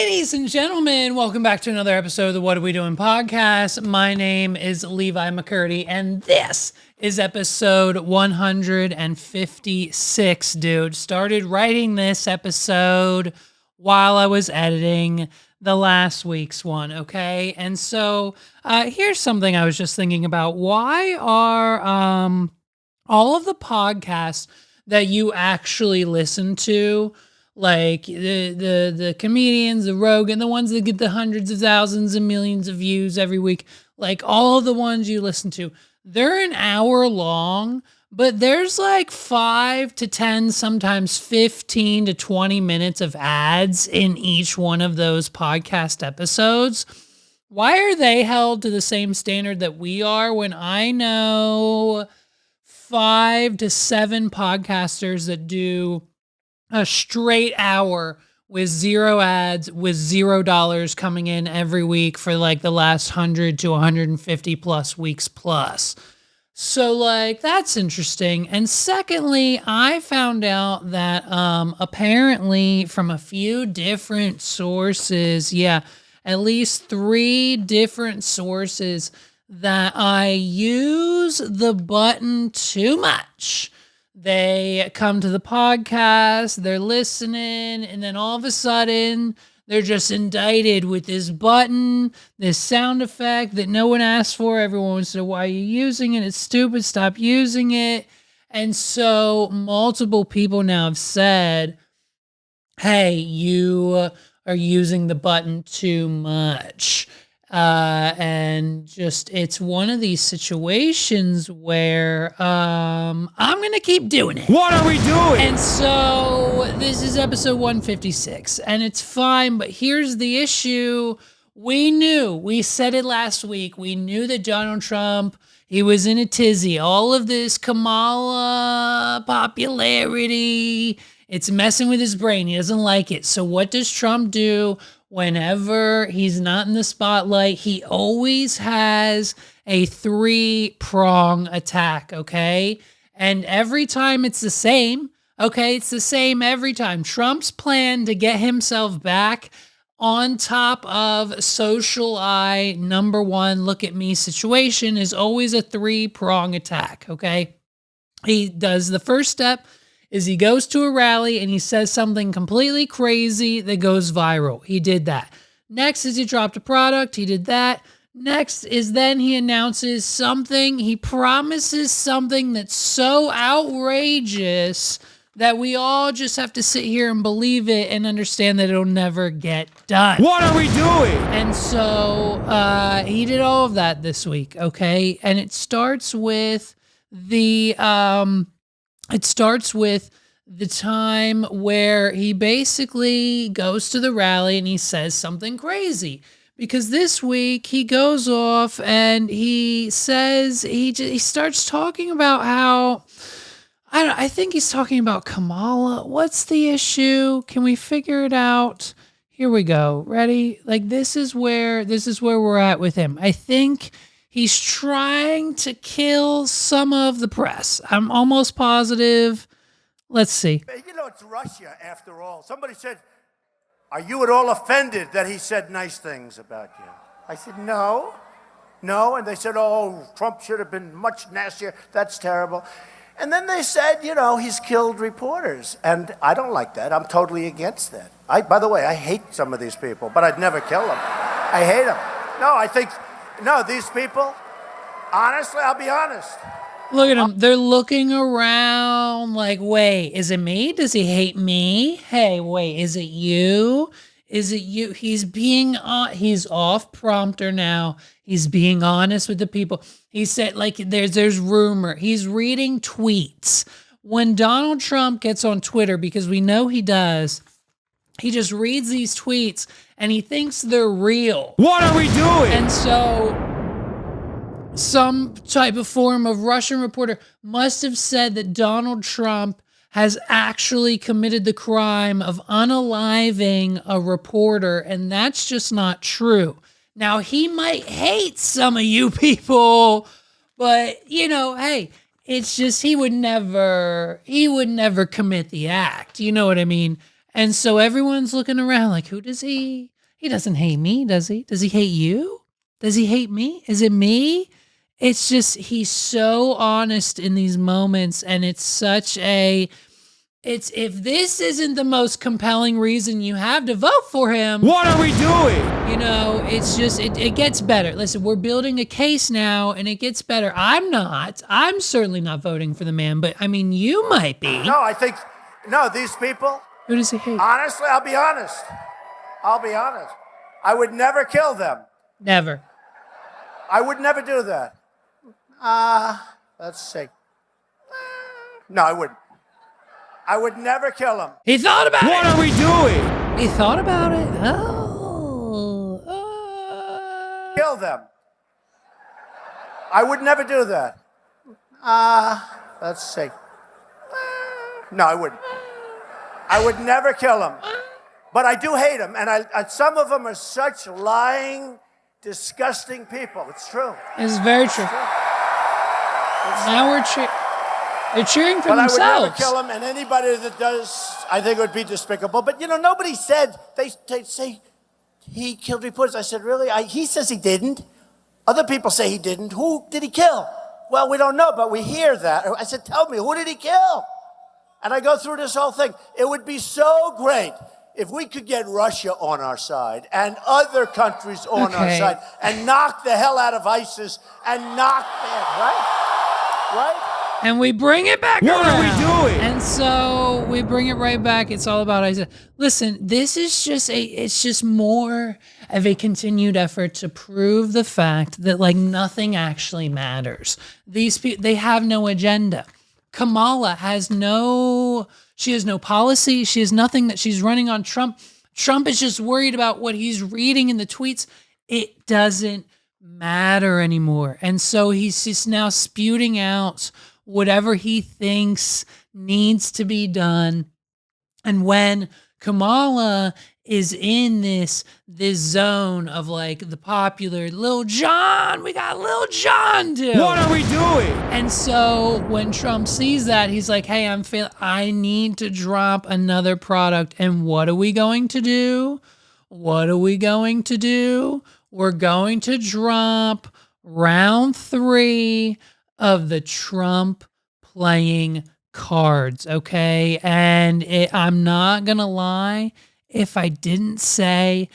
Ladies and gentlemen, welcome back to another episode of the What Are We Doing podcast. My name is Levi McCurdy, and this is episode 156, dude. Started writing this episode while I was editing the last week's one, okay? And so here's something I was just thinking about. Why are all of the podcasts that you actually listen to, like the comedians, the Rogan, the ones that get the hundreds of thousands and millions of views every week, like all of the ones you listen to, they're an hour long, but there's like 5 to 10, sometimes 15 to 20 minutes of ads in each one of those podcast episodes. Why are they held to the same standard that we are when I know 5 to 7 podcasters that do a straight hour with 0 ads, with $0 coming in every week for like the last 100 to 150 plus weeks plus. So like, that's interesting. And secondly, I found out that apparently from a few different sources, at least 3 different sources, that I use the button too much. They come to the podcast, they're listening, and then all of a sudden, they're just indicted with this button, this sound effect that no one asked for. Everyone wants to know, why are you using it? It's stupid, stop using it. And so multiple people now have said, hey, you are using the button too much. And just, it's one of these situations where, I'm going to keep doing it. What are we doing? And so this is episode 156 and it's fine, but here's the issue. We said it last week. We knew that Donald Trump, he was in a tizzy. All of this Kamala popularity, it's messing with his brain. He doesn't like it. So what does Trump do? Whenever he's not in the spotlight, he always has a 3-prong attack, okay? And every time it's the same, okay? It's the same every time. Trump's plan to get himself back on top of social eye, number one, look at me situation is always a 3-prong attack, okay? He does the first step is he goes to a rally and he says something completely crazy that goes viral. He did that. Next is he dropped a product. He did that. Next is then he announces something. He promises something that's so outrageous that we all just have to sit here and believe it and understand that it'll never get done. What are we doing? And so he did all of that this week, okay? And it starts with the time where he basically goes to the rally and he says something crazy. Because this week he goes off and he says, he starts talking about how, I think he's talking about Kamala. What's the issue? Can we figure it out? Here we go. Ready? Like, this is where we're at with him. I think he's trying to kill some of the press. I'm almost positive. Let's see. You know, it's Russia, after all. Somebody said, are you at all offended that he said nice things about you? I said, no. And they said, oh, Trump should have been much nastier. That's terrible. And then they said, you know, he's killed reporters. And I don't like that. I'm totally against that. By the way, I hate some of these people, but I'd never kill them. I hate them. No, these people, honestly, I'll be honest. Look at them. They're looking around like, wait, is it me? Does he hate me? Hey, wait, is it you? Is it you? He's off prompter now. He's being honest with the people. He said, like, there's rumor. He's reading tweets. When Donald Trump gets on Twitter, because we know he does, he just reads these tweets and he thinks they're real. What are we doing? And so some type of form of Russian reporter must have said that Donald Trump has actually committed the crime of unaliving a reporter, and that's just not true. Now, he might hate some of you people, but, you know, hey, it's just he would never commit the act. You know what I mean? And so everyone's looking around like, who does he doesn't hate me, does he? Does he hate you? Does he hate me? Is it me? It's just, he's so honest in these moments. And it's such if this isn't the most compelling reason you have to vote for him. What are we doing? It's just, it gets better. Listen, we're building a case now and it gets better. I'm certainly not voting for the man, but I mean, you might be. No, these people. Who does he hate? Honestly, I'll be honest. I would never kill them. Never. I would never do that. Let's see. No, I wouldn't. I would never kill them. He thought about it. What are we doing? He thought about it. Kill them. I would never do that. Let's see. No, I wouldn't. I would never kill them. But I do hate them. And some of them are such lying, disgusting people. It's true. It's very true. Now they're cheering for themselves. But I would never kill him, and anybody that does, I think it would be despicable. But, nobody said, they say he killed reporters. I said, really? He says he didn't. Other people say he didn't. Who did he kill? Well, we don't know, but we hear that. I said, tell me, who did he kill? And I go through this whole thing. It would be so great if we could get Russia on our side and other countries on our side and knock the hell out of ISIS and knock them, right? And we bring it back around. What are we doing? And so we bring it right back. It's all about Isaiah. Listen, this is it's just more of a continued effort to prove the fact that nothing actually matters. These people, they have no agenda. Kamala has no policy. She has nothing that she's running on Trump. Trump is just worried about what he's reading in the tweets. It doesn't matter anymore. And so he's just now spewing out whatever he thinks needs to be done. And when Kamala is in this zone of the popular Lil Jon, we got Lil Jon dude. What are we doing? And so when Trump sees that, he's like, hey, I need to drop another product. And what are we going to do? We're going to drop round 3 of the Trump playing cards, okay? And I'm not gonna lie, if I didn't say,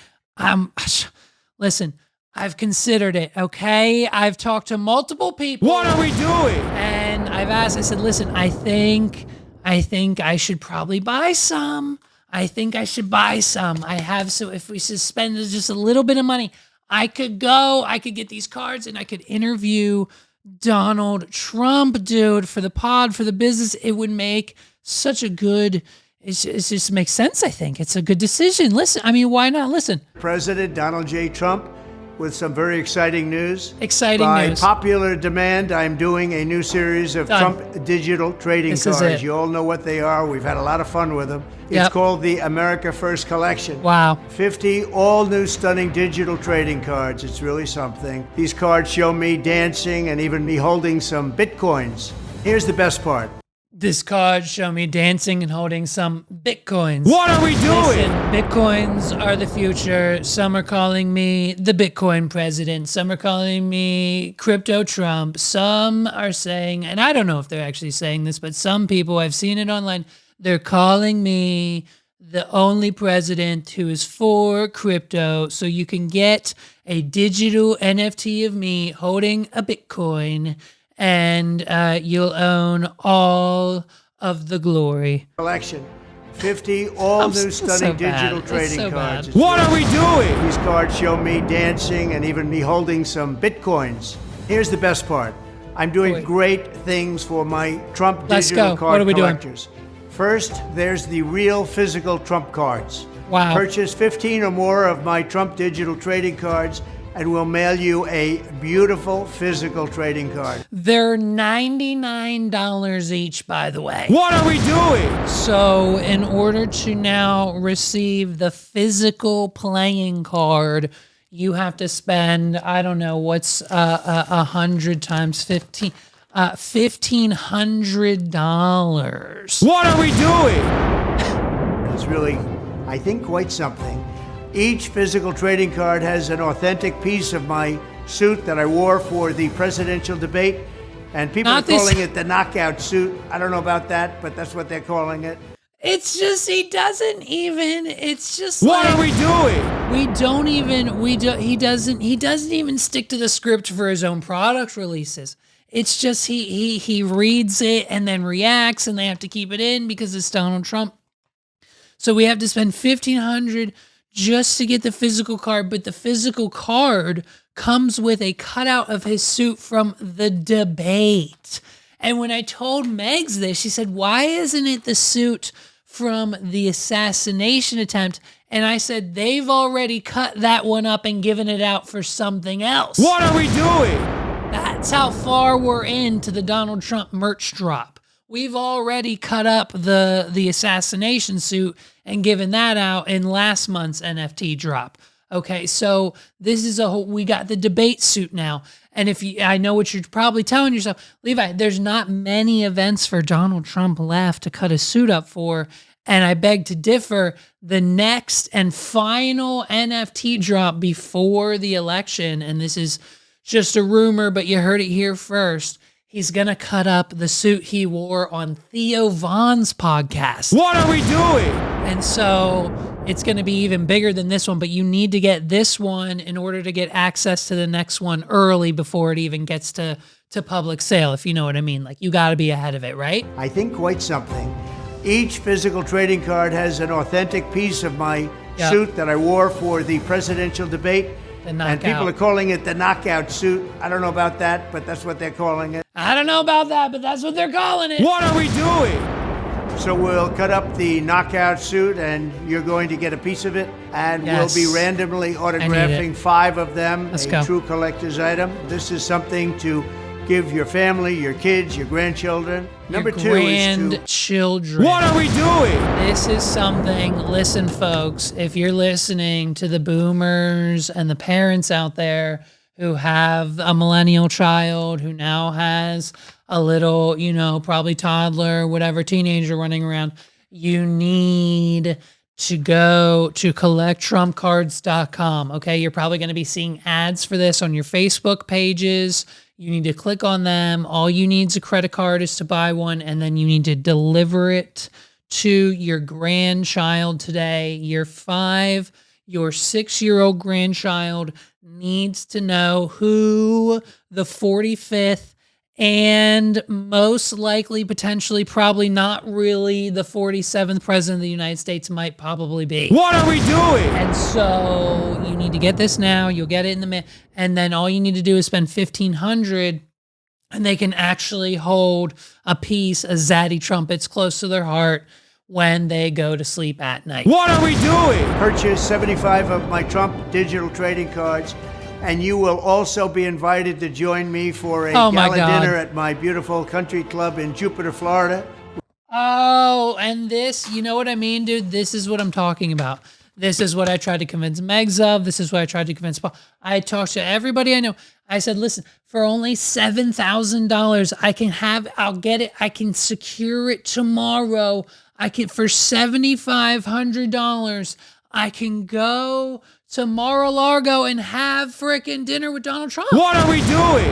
listen, I've considered it, okay? I've talked to multiple people. What are we doing? And I said, listen, I think I should probably buy some. I have, so if we suspend just a little bit of money, I could get these cards and I could interview Donald Trump, dude, for the pod, for the business. It would make such a good, it just makes sense, I think. It's a good decision. Listen, why not? Listen. President Donald J. Trump with some very exciting news. By popular demand, I'm doing a new series of Trump digital trading cards. You all know what they are. We've had a lot of fun with them. It's called the America First Collection. Wow. 50 all new stunning digital trading cards. It's really something. These cards show me dancing and even me holding some Bitcoins. Here's the best part. This card show me dancing and holding some Bitcoins. What are we doing? Listen, Bitcoins are the future. Some are calling me the Bitcoin president. Some are calling me Crypto Trump. Some are saying, and I don't know if they're actually saying this, but some people, I've seen it online, they're calling me the only president who is for crypto. So you can get a digital NFT of me holding a Bitcoin, and you'll own all of the glory. Collection. 50 all new stunning digital trading cards. What are we doing? These cards show me dancing and even me holding some Bitcoins. Here's the best part. I'm doing great things for my Trump digital card collectors. First, there's the real physical Trump cards. Wow. Purchase 15 or more of my Trump digital trading cards and we'll mail you a beautiful physical trading card. They're $99 each, by the way. What are we doing? So in order to now receive the physical playing card, you have to spend, I don't know, what's 100 times 15, $1,500. What are we doing? is really, I think, quite something. Each physical trading card has an authentic piece of my suit that I wore for the presidential debate, and people are calling it the knockout suit. I don't know about that, but that's what they're calling it. It's just, he doesn't even, it's just What like, are we doing? he doesn't even stick to the script for his own product releases. It's just, he reads it and then reacts, and they have to keep it in because it's Donald Trump. So we have to spend $1,500 just to get the physical card, but the physical card comes with a cutout of his suit from the debate. And when I told Megs this, she said, why isn't it the suit from the assassination attempt? And I said, they've already cut that one up and given it out for something else. What are we doing? That's how far we're into the Donald Trump merch drop. We've already cut up the assassination suit and given that out in last month's NFT drop. Okay, so this is we got the debate suit now. And I know what you're probably telling yourself, Levi, there's not many events for Donald Trump left to cut his suit up for. And I beg to differ. The next and final NFT drop before the election, and this is just a rumor, but you heard it here first, he's going to cut up the suit he wore on Theo Von's podcast. What are we doing? And so it's going to be even bigger than this one, but you need to get this one in order to get access to the next one early before it even gets to public sale, if you know what I mean. Like, you got to be ahead of it, right? I think quite something. Each physical trading card has an authentic piece of my suit that I wore for the presidential debate. And people are calling it the knockout suit. I don't know about that, but that's what they're calling it. I don't know about that, but that's what they're calling it. What are we doing? So we'll cut up the knockout suit, and you're going to get a piece of it, and we'll be randomly autographing 5 of them. Let's go. True collector's item. This is something to give your family, your kids, your grandchildren. Number 2 is grandchildren. What are we doing? This is something, listen, folks, if you're listening to the boomers and the parents out there who have a millennial child who now has a little, probably toddler, whatever, teenager running around, you need to go to collecttrumpcards.com. Okay, you're probably going to be seeing ads for this on your Facebook pages. You need to click on them. All you need is a credit card is to buy one, and then you need to deliver it to your grandchild today. Your 6-year-old grandchild needs to know who the 45th and most likely, potentially, probably not really the 47th president of the United States might probably be. What are we doing? And so you need to get this now. You'll get it in the mail. And then all you need to do is spend $1,500, and they can actually hold a piece of Zaddy trumpets close to their heart when they go to sleep at night. What are we doing? Purchase 75 of my Trump digital trading cards, and you will also be invited to join me for a gala dinner at my beautiful country club in Jupiter, Florida. Oh, and this, you know what I mean, dude? This is what I'm talking about. This is what I tried to convince Megs of. This is what I tried to convince Paul. I talked to everybody I know. I said, listen, for only $7,000, I'll get it. I can secure it tomorrow. For $7,500, I can go to Mar-a-Lago and have frickin' dinner with Donald Trump. What are we doing?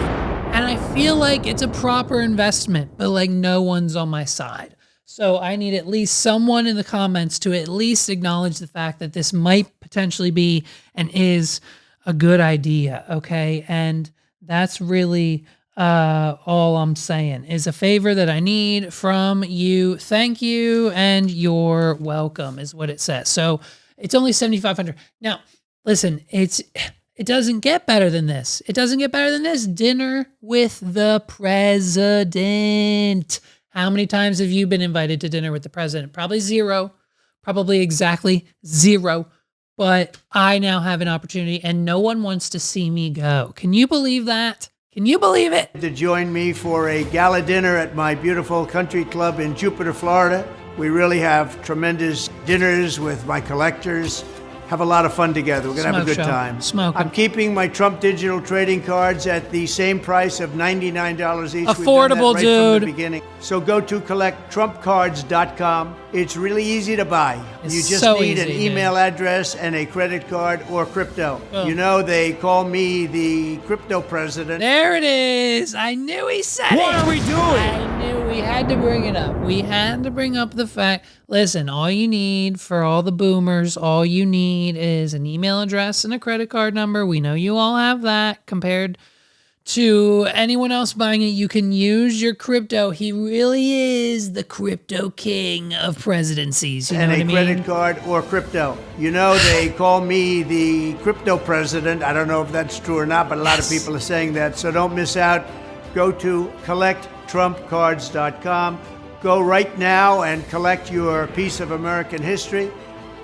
And I feel like it's a proper investment, but like no one's on my side. So I need at least someone in the comments to at least acknowledge the fact that this might potentially be and is a good idea, okay? And that's really all I'm saying is a favor that I need from you. Thank you, and you're welcome is what it says. So it's only $7,500. Now, listen, it doesn't get better than this. It doesn't get better than this. Dinner with the president. How many times have you been invited to dinner with the president? Probably 0. Probably exactly 0. But I now have an opportunity, and no one wants to see me go. Can you believe that? Can you believe it? To join me for a gala dinner at my beautiful country club in Jupiter, Florida. We really have tremendous dinners with my collectors, have a lot of fun together. We're going to have a good Smoke show. time. Smoking. I'm keeping my Trump digital trading cards at the same price of $99 each. Affordable, We've done that right dude. from the beginning. So go to collecttrumpcards.com. It's really easy to buy. It's You just so need an easy, email address and a credit card or crypto. Boom. You know, they call me the crypto president. There it is. I knew he said What it. are we doing? I knew we had to bring it up. We had to bring up the fact. Listen, all you need for all the boomers, all you need is an email address and a credit card number. We know you all have that compared to anyone else buying it. You can use your crypto. He really is the crypto king of presidencies. You know And what a I mean? credit card or crypto. You know, they call me the crypto president. I don't know if that's true or not, but a lot of people are saying that. So don't miss out. Go to collecttrumpcards.com. Go right now and collect your piece of American history.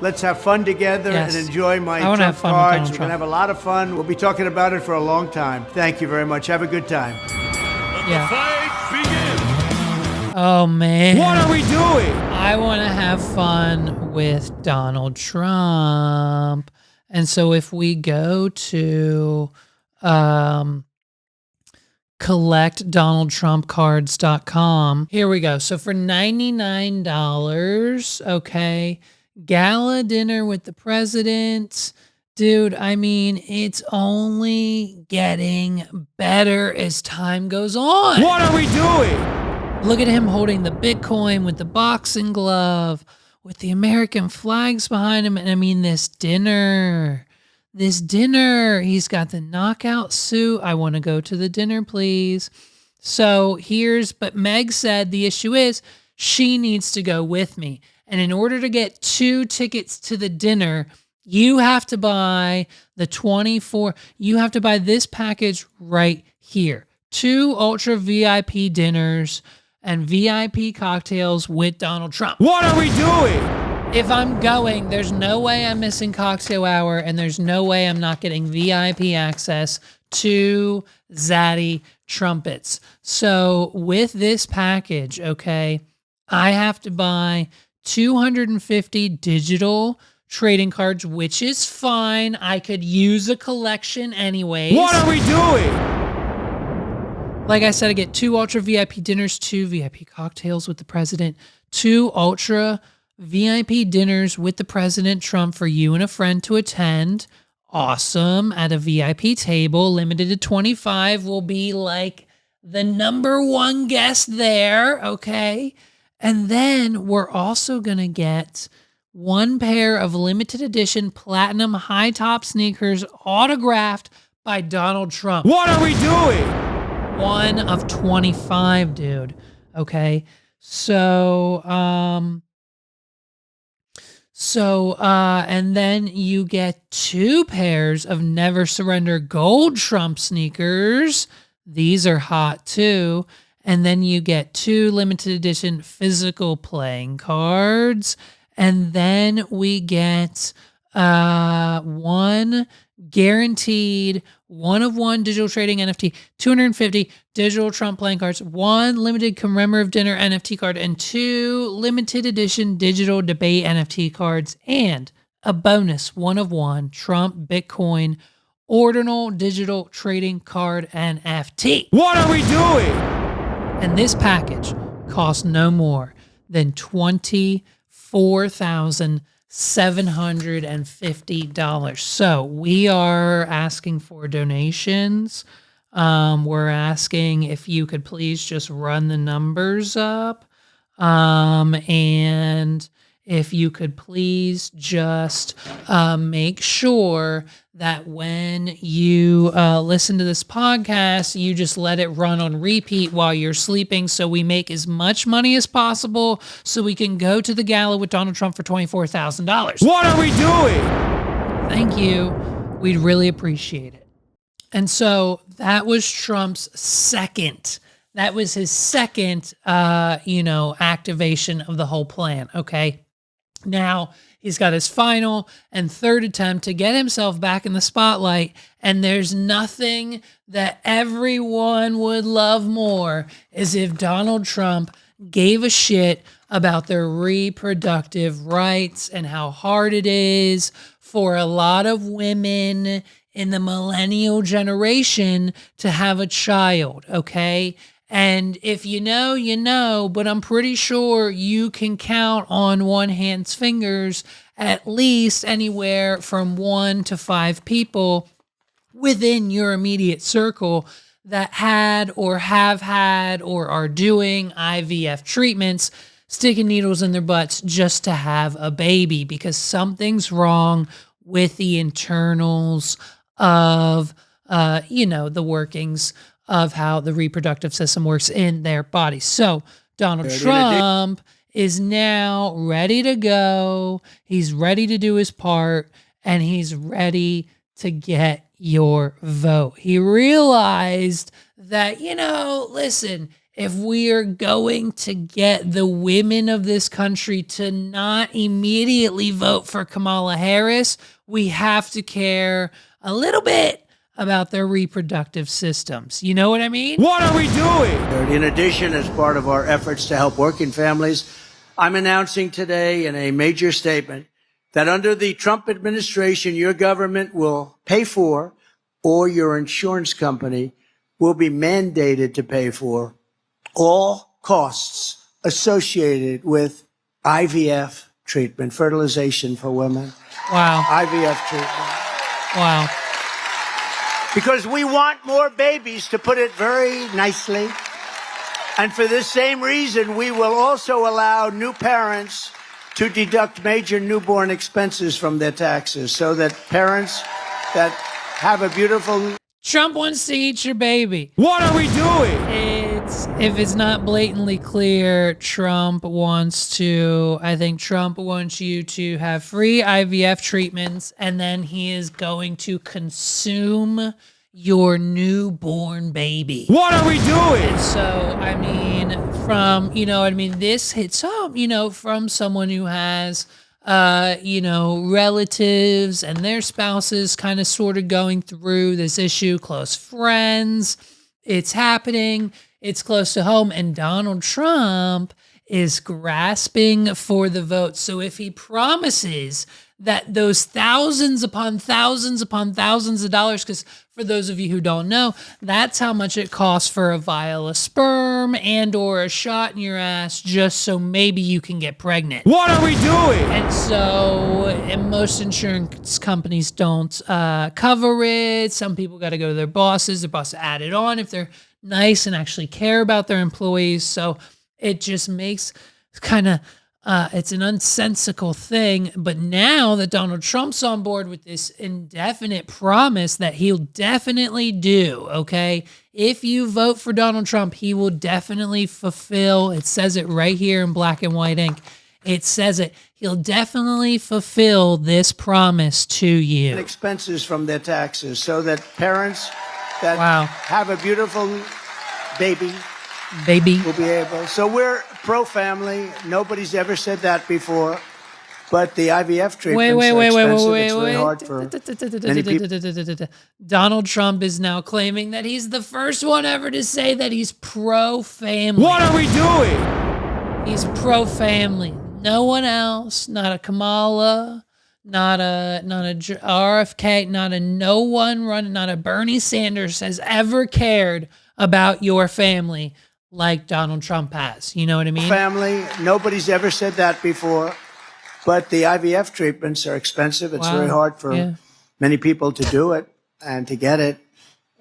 Let's have fun together Yes. and enjoy my I wanna have Trump fun with cards. Donald We're going Trump. to have a lot of fun. We'll be talking about it for a long time. Thank you very much. Have a good time. Yeah. Fight begins. Oh, man. What are we doing? I want to have fun with Donald Trump. And so if we go to collectdonaldtrumpcards.com, here we go. So for $99, okay, gala dinner with the president. Dude, I mean, it's only getting better as time goes on. What are we doing? Look at him holding the Bitcoin with the boxing glove, with the American flags behind him. And I mean, this dinner, he's got the knockout suit. I want to go to the dinner, please. So but Meg said the issue is she needs to go with me. And in order to get 2 tickets to the dinner, you have to buy you have to buy this package right here. 2 ultra VIP dinners and VIP cocktails with Donald Trump. What are we doing? If I'm going, there's no way I'm missing cocktail hour, and there's no way I'm not getting VIP access to Zaddy trumpets. So with this package, okay, I have to buy 250 digital trading cards, which is fine. I could use a collection anyways. What are we doing? Like I said, I get 2 ultra VIP dinners, 2 VIP cocktails with the president, 2 ultra VIP dinners with the President Trump for you and a friend to attend. Awesome. At a VIP table, limited to 25, will be like the number 1 guest there. Okay. And then we're also going to get 1 pair of limited edition platinum high top sneakers autographed by Donald Trump. What are we doing? 1 of 25, dude. Okay. So, and then you get 2 pairs of Never Surrender gold Trump sneakers. These are hot too. And then you get 2 limited edition physical playing cards. And then we get 1 guaranteed 1 of 1 digital trading NFT, 250 digital Trump playing cards, 1 limited commemorative dinner NFT card, and 2 limited edition digital debate NFT cards, and a bonus 1 of 1 Trump Bitcoin ordinal digital trading card NFT. What are we doing? And this package costs no more than $24,750. So we are asking for donations. We're asking if you could please just run the numbers up. And if you could please just make sure that when you listen to this podcast, you just let it run on repeat while you're sleeping so we make as much money as possible so we can go to the gala with Donald Trump for $24,000. What are we doing? Thank you. We'd really appreciate it. And so that was Trump's second. That was his second, activation of the whole plan. Okay. Now he's got his final and third attempt to get himself back in the spotlight. And there's nothing that everyone would love more is if Donald Trump gave a shit about their reproductive rights and how hard it is for a lot of women in the millennial generation to have a child, okay? And if you know, you know, but I'm pretty sure you can count on one hand's fingers at least anywhere from 1 to 5 people within your immediate circle that had or have had or are doing IVF treatments, sticking needles in their butts just to have a baby, because something's wrong with the internals of, the workings of how the reproductive system works in their body. So Donald Trump is now ready to go. He's ready to do his part, and he's ready to get your vote. He realized that, listen, if we are going to get the women of this country to not immediately vote for Kamala Harris, we have to care a little bit about their reproductive systems. You know what I mean? What are we doing? In addition, as part of our efforts to help working families, I'm announcing today in a major statement that under the Trump administration, your government will pay for, or your insurance company will be mandated to pay for, all costs associated with IVF treatment, fertilization for women. Wow. IVF treatment. Wow. Because we want more babies, to put it very nicely. And for this same reason, we will also allow new parents to deduct major newborn expenses from their taxes, so that parents that have a beautiful... Trump wants to eat your baby. What are we doing? If it's not blatantly clear, I think Trump wants you to have free IVF treatments, and then he is going to consume your newborn baby. What are we doing? And so, this hits home, from someone who has, relatives and their spouses kind of sort of going through this issue, close friends. It's happening. It's close to home. And Donald Trump is grasping for the vote. So if he promises that those thousands upon thousands upon thousands of dollars, because for those of you who don't know, that's how much it costs for a vial of sperm and or a shot in your ass just so maybe you can get pregnant. What are we doing? And so most insurance companies don't cover it. Some people got to go to their bosses add it on if they're nice and actually care about their employees. So it just makes it's an unsensical thing. But now that Donald Trump's on board with this indefinite promise that he'll definitely do, okay? If you vote for Donald Trump, he will definitely fulfill. It says it right here in black and white ink. It says it. He'll definitely fulfill this promise to you. Expenses from their taxes, so that parents that have a beautiful baby will be able. So we're pro-family. Nobody's ever said that before. But the IVF treatments are expensive. It's really hard for many people. Donald Trump is now claiming that he's the first one ever to say that he's pro-family. What are we doing? He's pro-family. No one else, not a Kamala, not a RFK, not a no one running, not a Bernie Sanders has ever cared about your family like Donald Trump has. You know what I mean? Family. Nobody's ever said that before. But the IVF treatments are expensive. It's very hard for many people to do it and to get it.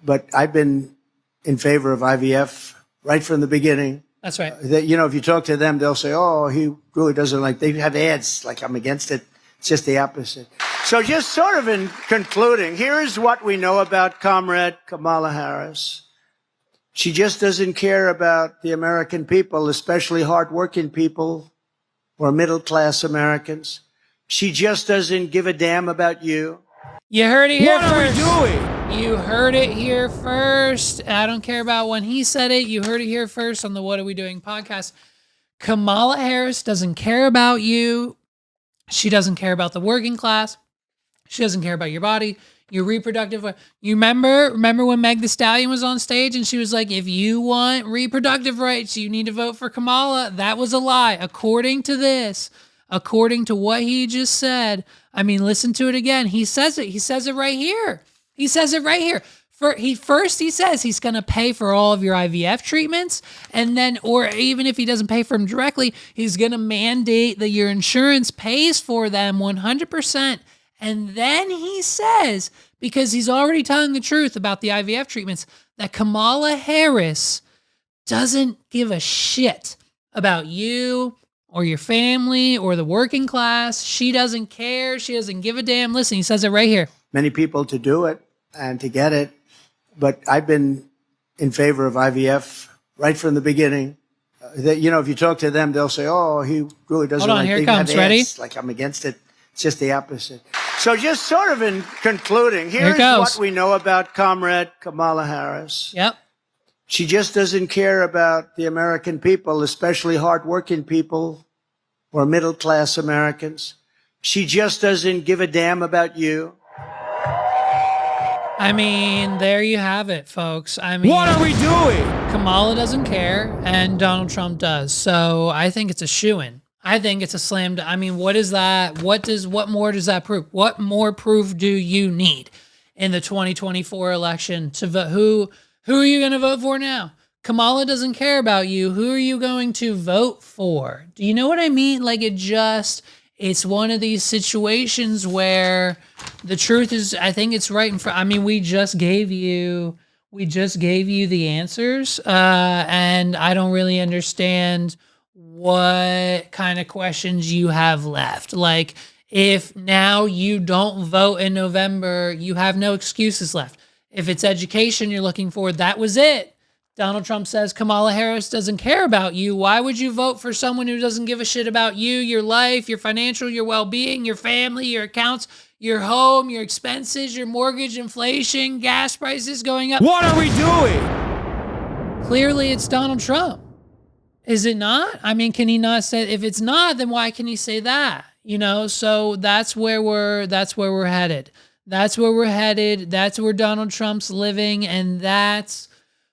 But I've been in favor of IVF right from the beginning. That's right. If you talk to them, they'll say, oh, he really doesn't like, they have ads like I'm against it. It's just the opposite. So just sort of in concluding, here's what we know about Comrade Kamala Harris. She just doesn't care about the American people, especially hardworking people or middle-class Americans. She just doesn't give a damn about you. You heard it here first. What are we doing? You heard it here first. I don't care about when he said it. You heard it here first on the What Are We Doing podcast. Kamala Harris doesn't care about you. She doesn't care about the working class. She doesn't care about your body, your reproductive. You remember when Meg Thee Stallion was on stage and she was like, if you want reproductive rights, you need to vote for Kamala. That was a lie. According to this, according to what he just said. I mean, listen to it again. He says it. He says it right here. He says it right here. He says he's going to pay for all of your IVF treatments, and then, or even if he doesn't pay for them directly, he's going to mandate that your insurance pays for them 100%. And then he says, because he's already telling the truth about the IVF treatments, that Kamala Harris doesn't give a shit about you or your family or the working class. She doesn't care. She doesn't give a damn. Listen, he says it right here. Many people to do it and to get it. But I've been in favor of IVF right from the beginning. That, you know, if you talk to them, they'll say, "Oh, he really doesn't." Hold on, here it comes. Ready? Like I'm against it. It's just the opposite. So, just sort of in concluding, here's what we know about Comrade Kamala Harris. Yep. She just doesn't care about the American people, especially hardworking people or middle-class Americans. She just doesn't give a damn about you. I mean, there you have it, folks. I mean, what are we doing? Kamala doesn't care, and Donald Trump does. So I think it's a shoo-in. I think it's a slam. I mean, what is that? What more does that prove? What more proof do you need in the 2024 election to vote? Who are you going to vote for now? Kamala doesn't care about you. Who are you going to vote for? Do you know what I mean? Like, it's one of these situations where the truth is, I think it's right in front. I mean, we just gave you the answers, and I don't really understand what kind of questions you have left. Like, if now you don't vote in November, you have no excuses left. If it's education you're looking for, that was it. Donald Trump says Kamala Harris doesn't care about you. Why would you vote for someone who doesn't give a shit about you, your life, your financial, your well-being, your family, your accounts, your home, your expenses, your mortgage, inflation, gas prices going up? What are we doing? Clearly, it's Donald Trump. Is it not? I mean, can he not say, if it's not, then why can he say that? You know, so that's where we're headed. That's where we're headed. That's where Donald Trump's living, and that's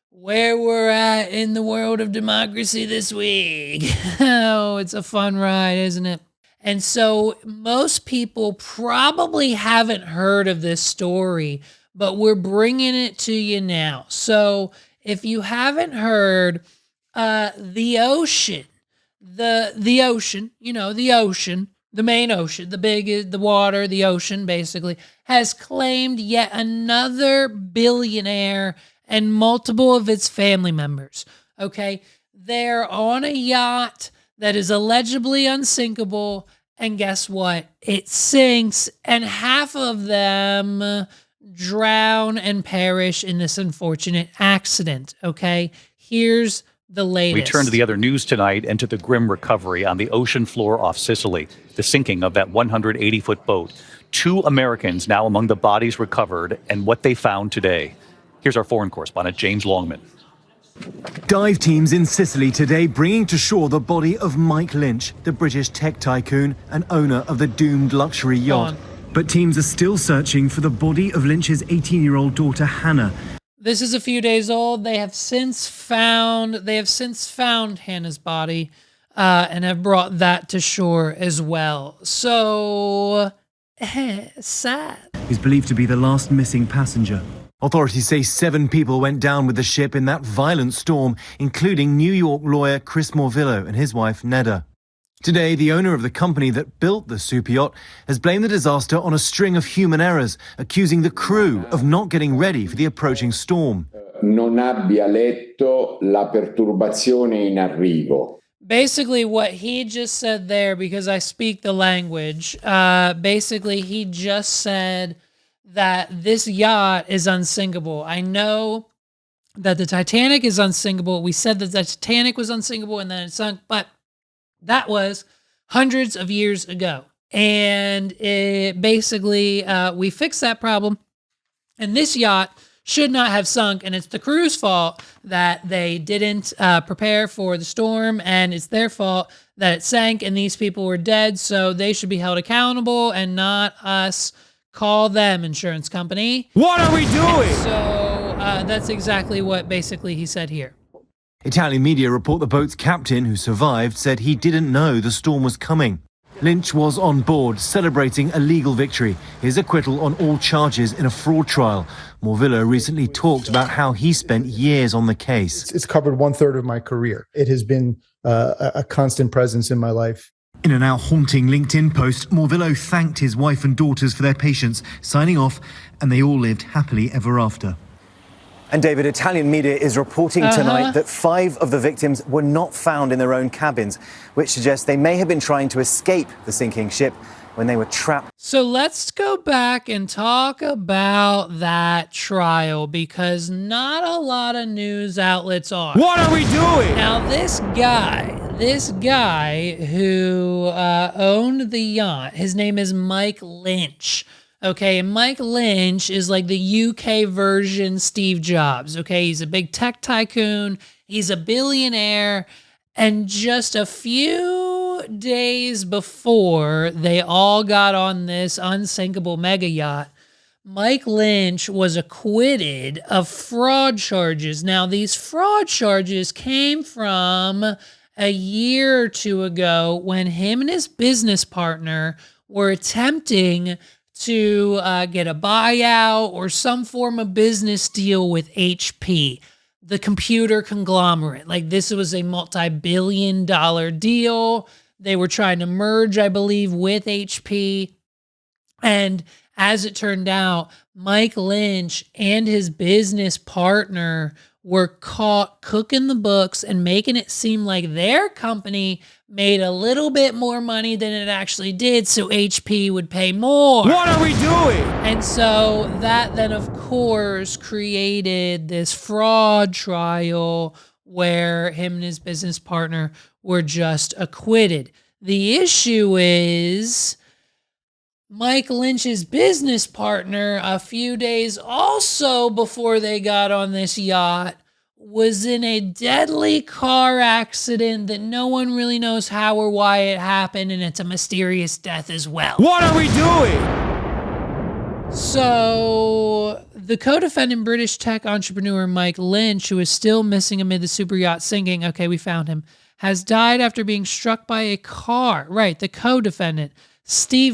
where we're at in the world of democracy this week. Oh, it's a fun ride, isn't it? And so most people probably haven't heard of this story, but we're bringing it to you now. So if you haven't heard, the ocean, the ocean, you know, the ocean, the main ocean, the water, the ocean basically, has claimed yet another billionaire and multiple of its family members, okay? They're on a yacht that is allegedly unsinkable, and guess what? It sinks, and half of them drown and perish in this unfortunate accident, okay? Here's the latest. We turn to the other news tonight and to the grim recovery on the ocean floor off Sicily, the sinking of that 180-foot boat. 2 Americans now among the bodies recovered and what they found today. Here's our foreign correspondent, James Longman. Dive teams in Sicily today bringing to shore the body of Mike Lynch, the British tech tycoon and owner of the doomed luxury yacht. But teams are still searching for the body of Lynch's 18-year-old daughter, Hannah. This is a few days old. They have since found Hannah's body and have brought that to shore as well. So, sad. He's believed to be the last missing passenger. Authorities say 7 people went down with the ship in that violent storm, including New York lawyer Chris Morvillo and his wife, Neda. Today, the owner of the company that built the superyacht has blamed the disaster on a string of human errors, accusing the crew of not getting ready for the approaching storm. Non abbia letto la perturbazione in arrivo. Basically, what he just said there, because I speak the language, basically he just said that this yacht is unsinkable. I know that the Titanic is unsinkable. We said that the Titanic was unsinkable and then it sunk, but that was hundreds of years ago. And it basically, we fixed that problem. And this yacht should not have sunk. And it's the crew's fault that they didn't prepare for the storm. And it's their fault that it sank and these people were dead. So they should be held accountable and not us. Call them, insurance company. What are we doing? And so that's exactly what basically he said here. Italian media report the boat's captain, who survived, said he didn't know the storm was coming. Lynch was on board, celebrating a legal victory, his acquittal on all charges in a fraud trial. Morvillo recently talked about how he spent years on the case. It's covered 1/3 of my career. It has been a constant presence in my life. In a now haunting LinkedIn post, Morvillo thanked his wife and daughters for their patience, signing off, and they all lived happily ever after. And David, Italian media is reporting tonight that 5 of the victims were not found in their own cabins, which suggests they may have been trying to escape the sinking ship when they were trapped. So let's go back and talk about that trial, because not a lot of news outlets are. What are we doing? Now, this guy who owned the yacht, his name is Mike Lynch. Okay, and Mike Lynch is like the UK version Steve Jobs. Okay, he's a big tech tycoon. He's a billionaire. And just a few days before they all got on this unsinkable mega yacht, Mike Lynch was acquitted of fraud charges. Now, these fraud charges came from a year or two ago when him and his business partner were attempting to get a buyout or some form of business deal with HP, the computer conglomerate. Like, this was a multi-billion-dollar deal. They were trying to merge, I believe, with HP. And as it turned out, Mike Lynch and his business partner were caught cooking the books and making it seem like their company made a little bit more money than it actually did, so HP would pay more. What are we doing? And so that then, of course, created this fraud trial where him and his business partner were just acquitted. The issue is Mike Lynch's business partner, a few days also before they got on this yacht, was in a deadly car accident that no one really knows how or why it happened, and it's a mysterious death as well. What are we doing? So the co-defendant, British tech entrepreneur Mike Lynch, who is still missing amid the superyacht sinking, okay, we found him, has died after being struck by a car. Right, the co-defendant, Steve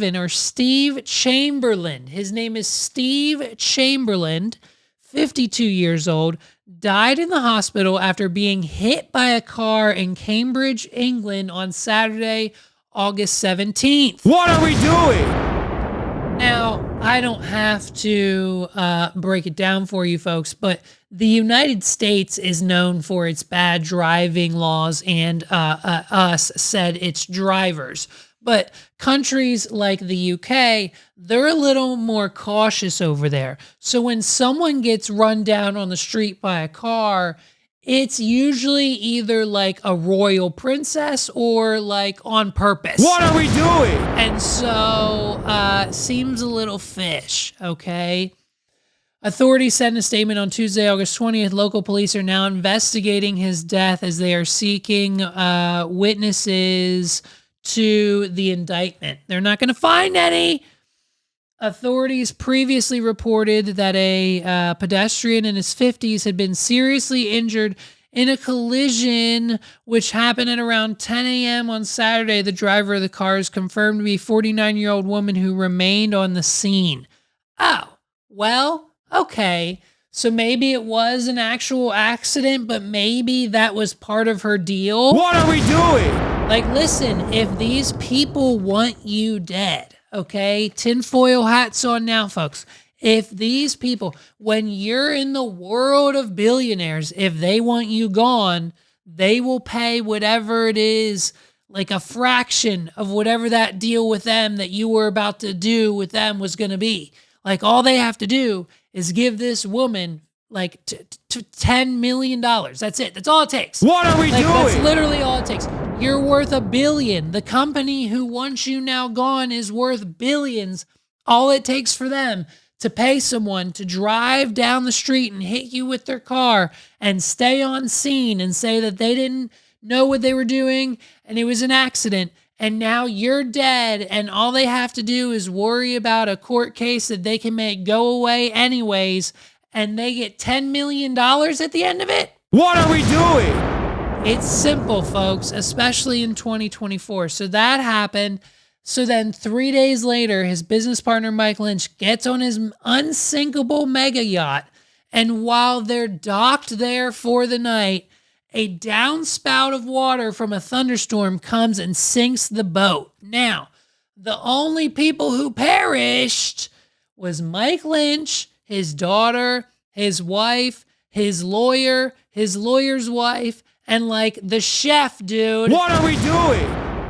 Chamberlain. His name is Steve Chamberlain, 52 years old, died in the hospital after being hit by a car in Cambridge, England on Saturday, August 17th. What are we doing? Now, I don't have to break it down for you folks, but the United States is known for its bad driving laws and us said its drivers. But countries like the UK, they're a little more cautious over there. So when someone gets run down on the street by a car, it's usually either like a royal princess or like on purpose. What are we doing? And so, seems a little fish, okay? Authorities said in a statement on Tuesday, August 20th, local police are now investigating his death as they are seeking witnesses to the indictment. They're not going to find any. Authorities previously reported that a pedestrian in his 50s had been seriously injured in a collision which happened at around 10 a.m. on Saturday. The driver of the car is confirmed to be a 49-year-old woman who remained on the scene. Oh, well, okay. So maybe it was an actual accident, but maybe that was part of her deal. What are we doing? Like, listen, if these people want you dead, okay, tinfoil hats on now, folks. If these people, when you're in the world of billionaires, if they want you gone, they will pay whatever it is, like a fraction of whatever that deal with them that you were about to do with them was going to be. Like, all they have to do is give this woman like $10 million. That's it. That's all it takes. What are we doing? That's literally all it takes. You're worth $1 billion. The company who wants you now gone is worth billions. All it takes for them to pay someone to drive down the street and hit you with their car and stay on scene and say that they didn't know what they were doing and it was an accident, and now you're dead, and all they have to do is worry about a court case that they can make go away anyways, and they get $10 million at the end of it? What are we doing? It's simple, folks, especially in 2024. So that happened. So then 3 days later, his business partner, Mike Lynch, gets on his unsinkable mega yacht. And while they're docked there for the night, a downspout of water from a thunderstorm comes and sinks the boat. Now, the only people who perished was Mike Lynch, his daughter, his wife, his lawyer, his lawyer's wife, and like the chef, dude. What are we doing?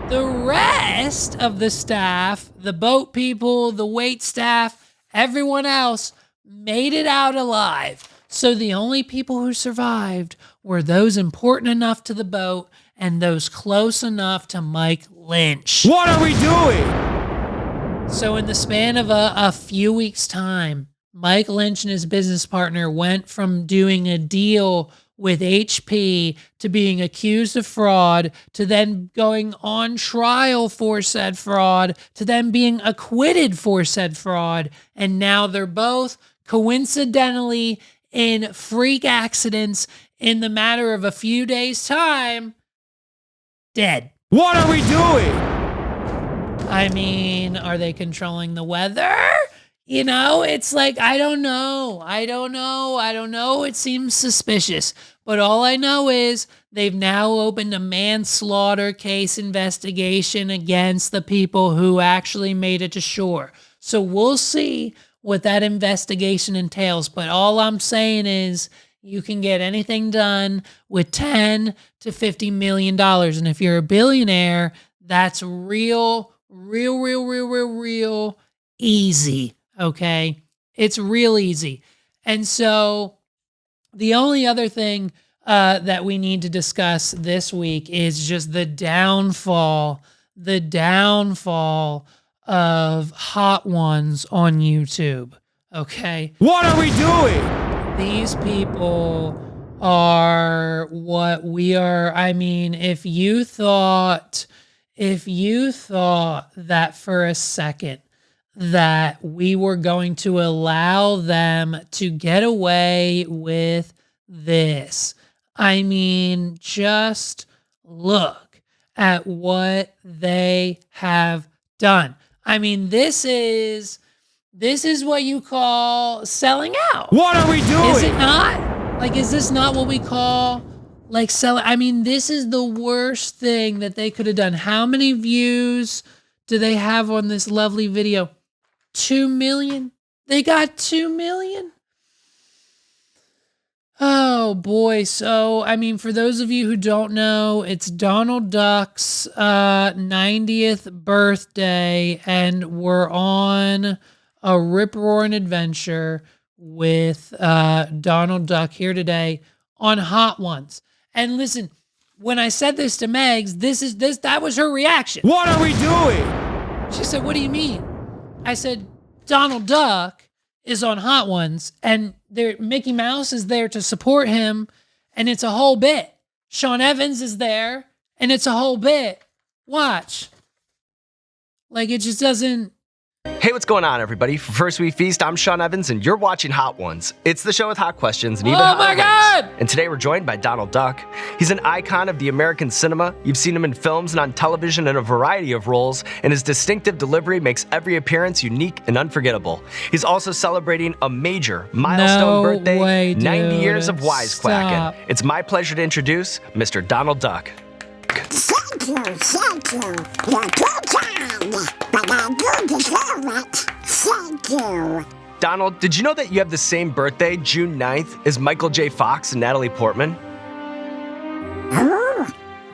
The rest of the staff, the boat people, the wait staff, everyone else made it out alive. So the only people who survived were those important enough to the boat and those close enough to Mike Lynch. What are we doing? So in the span of a few weeks' time, Mike Lynch and his business partner went from doing a deal with HP to being accused of fraud, to then going on trial for said fraud, to then being acquitted for said fraud. And now they're both coincidentally in freak accidents in the matter of a few days' time, dead. What are we doing? I mean, are they controlling the weather? You know, it's like, I don't know. It seems suspicious. But all I know is they've now opened a manslaughter case investigation against the people who actually made it to shore. So we'll see what that investigation entails. But all I'm saying is you can get anything done with $10 to $50 million. And if you're a billionaire, that's real easy. Okay. It's real easy. And so the only other thing that we need to discuss this week is just the downfall of Hot Ones on YouTube. Okay. What are we doing? These people are what we are. I mean, if you thought that for a second that we were going to allow them to get away with this, I mean, just look at what they have done. I mean, this is what you call selling out. What are we doing? Is it not? Like, is this not what we call like selling? I mean, this is the worst thing that they could have done. How many views do they have on this lovely video? 2 million? They got 2 million? Oh boy. So, I mean, for those of you who don't know, it's Donald Duck's 90th birthday, and we're on a rip-roaring adventure with Donald Duck here today on Hot Ones. And listen, when I said this to Megs, that was her reaction. What are we doing? She said, "What do you mean?" I said, "Donald Duck is on Hot Ones, and Mickey Mouse is there to support him, and it's a whole bit. Sean Evans is there, and it's a whole bit. Watch." Like, it just doesn't... Hey, what's going on, everybody? For First We Feast, I'm Sean Evans, and you're watching Hot Ones. It's the show with hot questions and even hot my God! And today we're joined by Donald Duck. He's an icon of the American cinema. You've seen him in films and on television in a variety of roles, and his distinctive delivery makes every appearance unique and unforgettable. He's also celebrating a major milestone birthday, way, 90 dude. years of wisecracking. Stop. It's my pleasure to introduce Mr. Donald Duck. Thank you. You're too kind, but I do deserve it. Thank you. Donald, did you know that you have the same birthday, June 9th, as Michael J. Fox and Natalie Portman? Oh.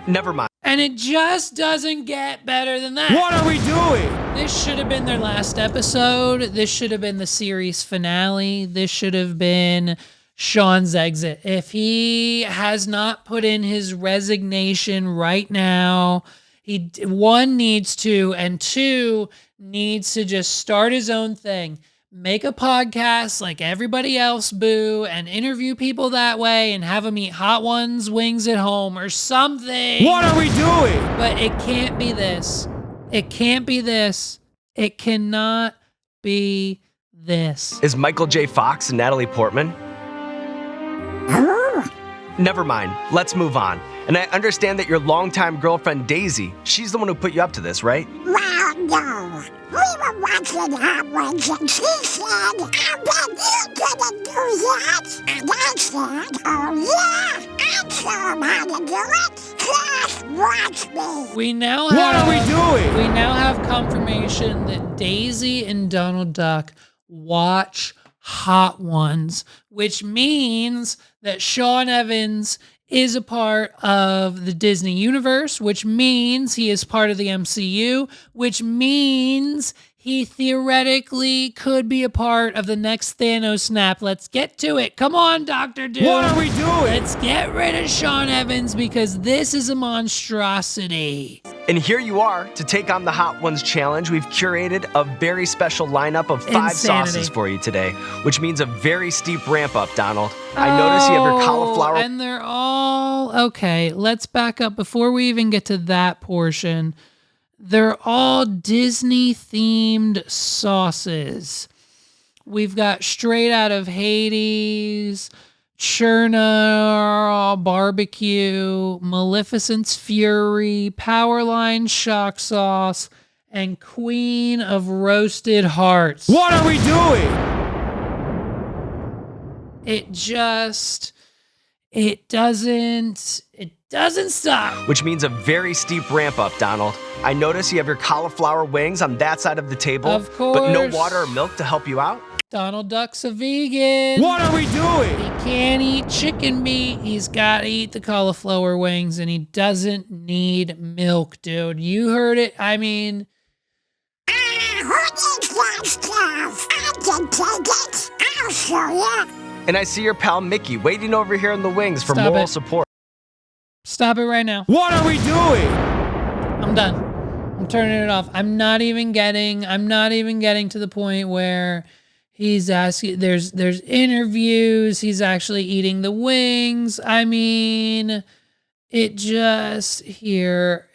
Never mind. And it just doesn't get better than that. What are we doing? This should have been their last episode. This should have been the series finale. This should have been Sean's exit. If he has not put in his resignation right now, he, one, needs to, and two, needs to just start his own thing. Make a podcast like everybody else, boo, and interview people that way and have them eat Hot Ones wings at home or something. What are we doing? But it can't be this. It can't be this. It cannot be this. Is Michael J. Fox and Natalie Portman? Oh. Never mind. Let's move on. And I understand that your longtime girlfriend, Daisy, she's the one who put you up to this, right? Well, No. We were watching Hot Ones and she said, I bet you couldn't do that. And I said, oh yeah, I show 'em how to do it. Just watch me. We now What have, are we doing? We now have confirmation that Daisy and Donald Duck watch Hot Ones, which means that Sean Evans is a part of the Disney universe, which means he is part of the MCU, which means he theoretically could be a part of the next Thanos snap. Let's get to it. Come on, Dr. Doom. What are we doing? Let's get rid of Sean Evans because this is a monstrosity. And here you are to take on the Hot Ones challenge. We've curated a very special lineup of 5 sauces for you today, which means a very steep ramp up, Donald. I notice you have your cauliflower. And they're all okay. Let's back up before we even get to that portion. They're all Disney themed sauces. We've got Straight Out of Hades, Cherna Barbecue, Maleficent's Fury, Powerline Shock Sauce, and Queen of Roasted Hearts. What are we doing? It doesn't stop. Which means a very steep ramp up, Donald. I notice you have your cauliflower wings on that side of the table. Of course. But no water or milk to help you out? Donald Duck's a vegan. What are we doing? He can't eat chicken meat. He's got to eat the cauliflower wings, and he doesn't need milk, dude. You heard it. I mean... Who needs that stuff? I can take it. I'll show you. And I see your pal Mickey waiting over here in the wings for Stop moral it. support. Stop it right now. What are we doing? I'm done. I'm turning it off. I'm not even getting to the point where he's asking, there's interviews, he's actually eating the wings. I mean, here,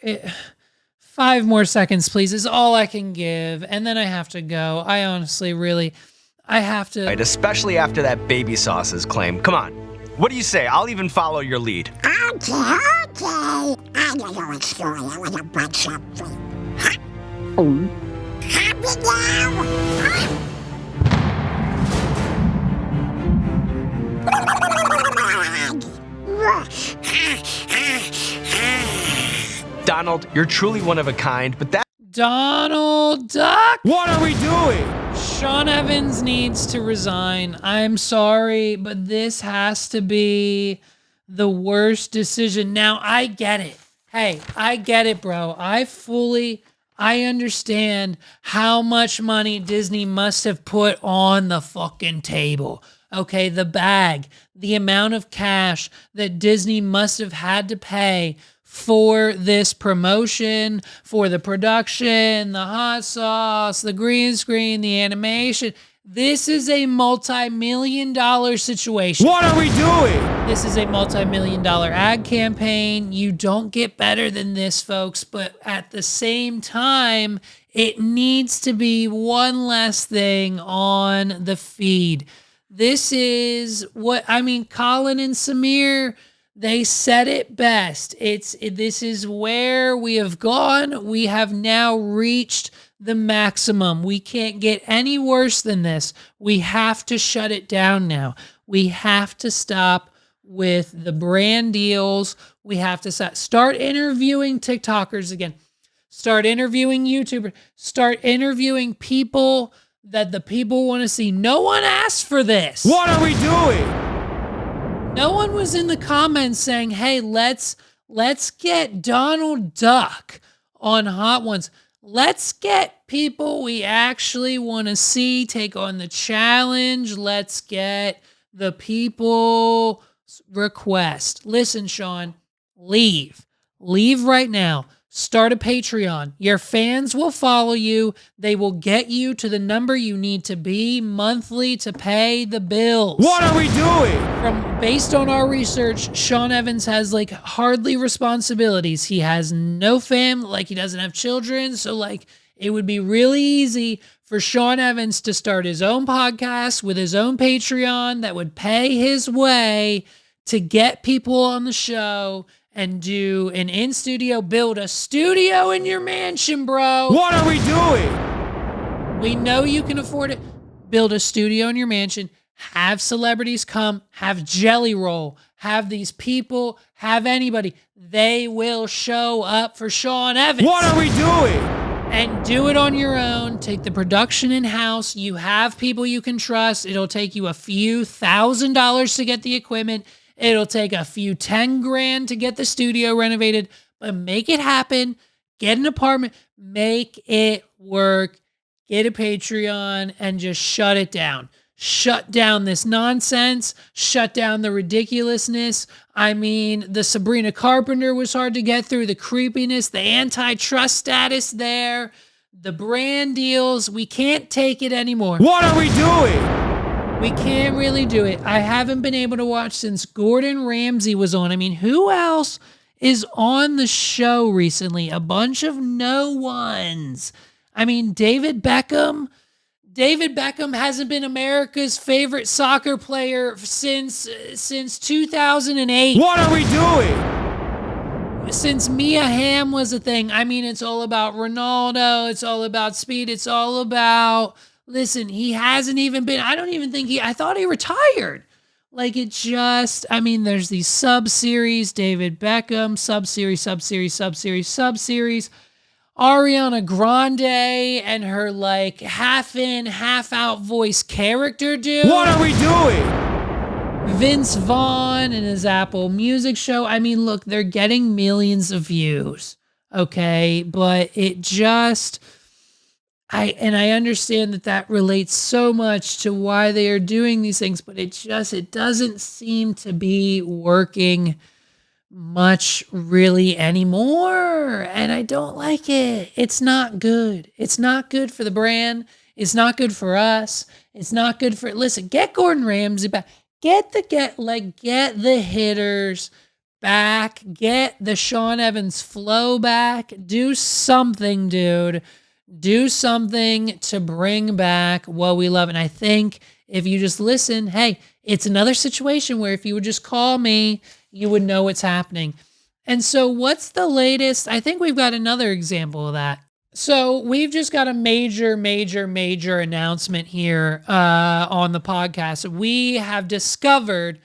5 more seconds, please, is all I can give. And then I have to go. I honestly, really, I have to. Right, especially after that baby sauce is claimed. Come on. What do you say? I'll even follow your lead. Okay. I'm gonna show you with a bunch of happy now. Donald, you're truly one of a kind, but that... Donald Duck? What are we doing? Sean Evans needs to resign. I'm sorry, but this has to be the worst decision. Now, I get it. Hey, I get it, bro. I understand how much money Disney must have put on the fucking table. Okay, the bag, the amount of cash that Disney must have had to pay for this promotion, for the production, the hot sauce, the green screen, the animation. This is a multi-million-dollar situation. What are we doing? This is a multi-million-dollar ad campaign. You don't get better than this, folks, but at the same time, it needs to be one less thing on the feed. This is what, I mean, Colin and Samir, they said it best. This is where we have gone. We have now reached the maximum. We can't get any worse than this. We have to shut it down now. We have to stop with the brand deals. We have to start interviewing TikTokers again. Start interviewing YouTubers. Start interviewing people that the people want to see. No one asked for this. What are we doing? No one was in the comments saying, hey, let's get Donald Duck on Hot Ones. Let's get people we actually want to see take on the challenge. Let's get the people request. Listen, Sean, leave. Leave right now. Start a Patreon. Your fans will follow you. They will get you to the number you need to be monthly to pay the bills. What are we doing? Based on our research, Sean Evans has like hardly responsibilities. He has no family, like he doesn't have children. So like it would be really easy for Sean Evans to start his own podcast with his own Patreon that would pay his way to get people on the show and do an in-studio, build a studio in your mansion, bro. What are we doing? We know you can afford it. Build a studio in your mansion, have celebrities come, have Jelly Roll, have these people, have anybody. They will show up for Sean Evans. What are we doing? And do it on your own. Take the production in-house. You have people you can trust. It'll take you a few $1,000s to get the equipment. It'll take a few 10 grand to get the studio renovated, but make it happen. Get an apartment, make it work, get a Patreon, and just shut it down. Shut down this nonsense, shut down the ridiculousness. I mean, the Sabrina Carpenter was hard to get through, the creepiness, the antitrust status there, the brand deals. We can't take it anymore. What are we doing? We can't really do it. I haven't been able to watch since Gordon Ramsay was on. I mean, who else is on the show recently? A bunch of no ones. I mean, David Beckham hasn't been America's favorite soccer player since 2008. What are we doing? Since Mia Hamm was a thing. I mean, it's all about Ronaldo. It's all about speed. It's all about... Listen, he hasn't even been, I thought he retired. Like it just, I mean, there's these sub-series, David Beckham, sub-series. Ariana Grande and her like half in, half out voice character dude. What are we doing? Vince Vaughn and his Apple Music show. I mean, look, they're getting millions of views. Okay. But it just... I understand that relates so much to why they are doing these things, but it doesn't seem to be working much really anymore. And I don't like it. It's not good. It's not good for the brand. It's not good for us. It's not good for, listen, get Gordon Ramsay back. Get the hitters back. Get the Sean Evans flow back. Do something, dude. Do something to bring back what we love. And I think if you just listen, hey, it's another situation where if you would just call me, you would know what's happening. And so what's the latest? I think we've got another example of that. So we've just got a major announcement here on the podcast. We have discovered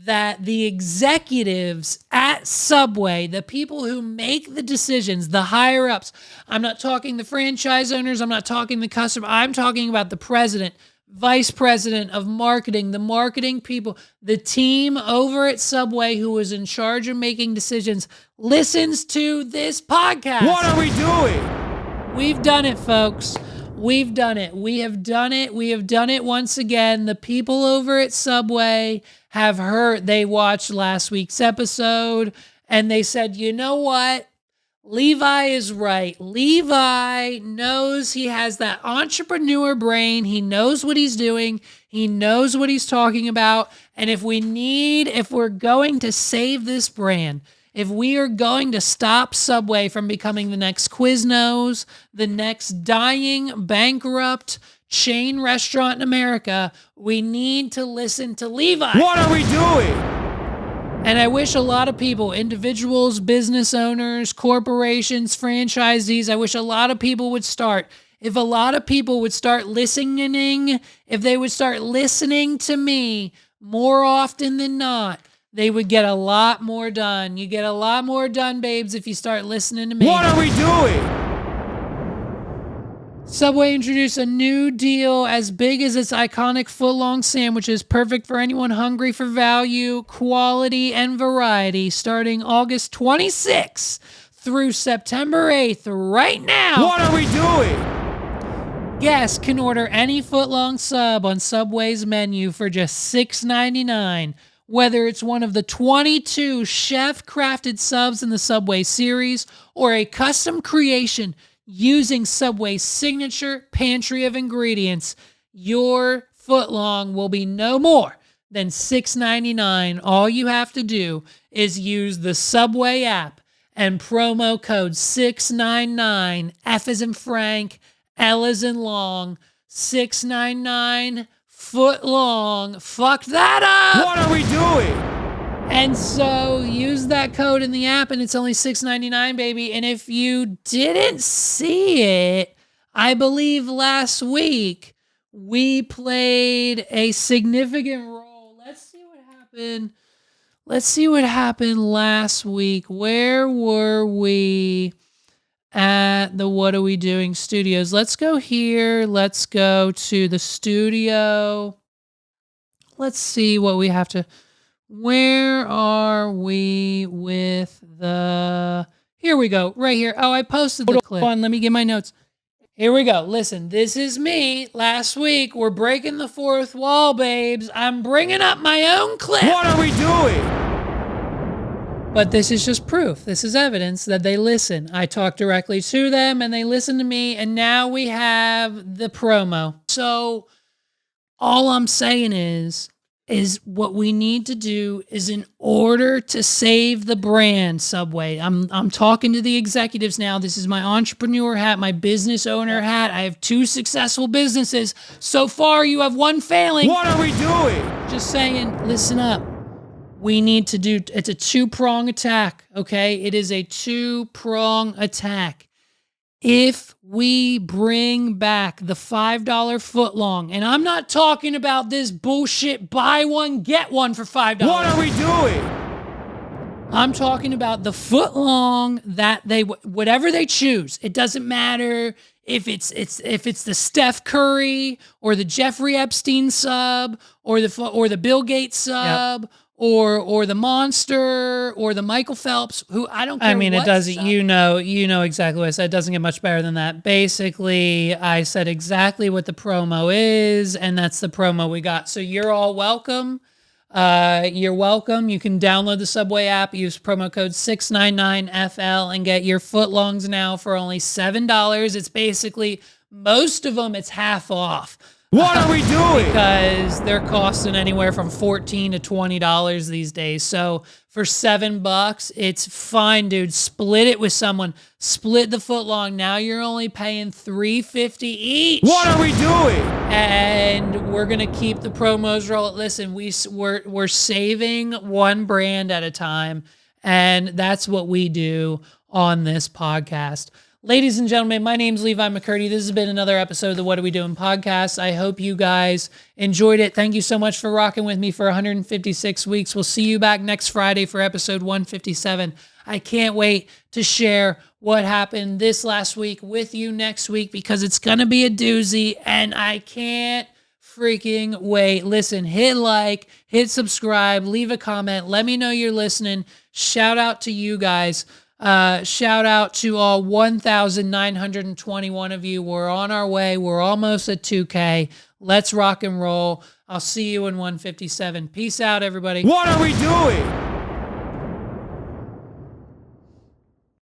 that the executives at Subway, the people who make the decisions, the higher ups, I'm not talking the franchise owners, I'm not talking the customer, I'm talking about the president, vice president of marketing, the marketing people, the team over at Subway who was in charge of making decisions, listens to this podcast. What are we doing? We've done it, folks. We've done it. We have done it. We have done it once again. The people over at Subway have heard, they watched last week's episode and they said, you know what? Levi is right. Levi knows, he has that entrepreneur brain. He knows what he's doing. He knows what he's talking about. And if we're going to save this brand, if we are going to stop Subway from becoming the next Quiznos, the next dying, bankrupt chain restaurant in America, we need to listen to Levi. What are we doing? And I wish a lot of people, individuals, business owners, corporations, franchisees, I wish a lot of people would start. If a lot of people would start listening, if they would start listening to me more often than not, they would get a lot more done. You get a lot more done, babes, if you start listening to me. What are we doing? Subway introduced a new deal as big as its iconic foot-long sandwiches, perfect for anyone hungry for value, quality, and variety, starting August 26th through September 8th right now. What are we doing? Guests can order any foot-long sub on Subway's menu for just $6.99. Whether it's one of the 22 chef-crafted subs in the Subway series or a custom creation using Subway's signature pantry of ingredients, your footlong will be no more than $6.99. All you have to do is use the Subway app and promo code 699, F as in Frank, L as in long, 699 foot long. Fuck that up! What are we doing? And so use that code in the app and it's only $6.99, baby. And if you didn't see it, I believe last week we played a significant role. Let's see what happened. Let's see what happened last week. Where were we at the What Are We Doing Studios? Let's go here. Let's go to the studio. Let's see what we have to... Where are we with the... Here we go, right here. Oh, I posted the clip. Hold on, let me get my notes. Here we go. Listen, this is me. Last week, we're breaking the fourth wall, babes. I'm bringing up my own clip. What are we doing? But this is just proof. This is evidence that they listen. I talk directly to them, and they listen to me, and now we have the promo. So all I'm saying is what we need to do is, in order to save the brand, Subway, I'm talking to the executives now. This is my entrepreneur hat, my business owner hat. I have 2 successful businesses. So far, you have 1 failing. What are we doing? Just saying, listen up. We need to do, it's a 2-prong attack, okay? It is a 2-prong attack. If we bring back the $5 footlong, and I'm not talking about this bullshit buy one, get one for $5. What are we doing? I'm talking about the footlong that they, whatever they choose. It doesn't matter if it's the Steph Curry or the Jeffrey Epstein sub or the Bill Gates sub. Yep. Or the Monster, or the Michael Phelps, who I don't care. I mean, it doesn't, you know exactly what I said. It doesn't get much better than that. Basically, I said exactly what the promo is, and that's the promo we got. So you're all welcome. You're welcome. You can download the Subway app, use promo code 699FL, and get your footlongs now for only $7. It's basically, most of them, it's half off. What are we doing? Because they're costing anywhere from $14 to $20 these days. So for $7, it's fine, dude. Split it with someone. Split the footlong. Now you're only paying $3.50 each. What are we doing? And we're gonna keep the promos rolling. Listen, we're saving one brand at a time, and that's what we do on this podcast. Ladies and gentlemen, my name's Levi McCurdy. This has been another episode of the What Are We Doing podcast. I hope you guys enjoyed it. Thank you so much for rocking with me for 156 weeks. We'll see you back next Friday for episode 157. I can't wait to share what happened this last week with you next week, because it's going to be a doozy, and I can't freaking wait. Listen, hit like, hit subscribe, leave a comment. Let me know you're listening. Shout out to you guys. Shout out to all 1,921 of you. We're on our way. We're almost at 2K. Let's rock and roll. I'll see you in 157. Peace out, everybody. What are we doing?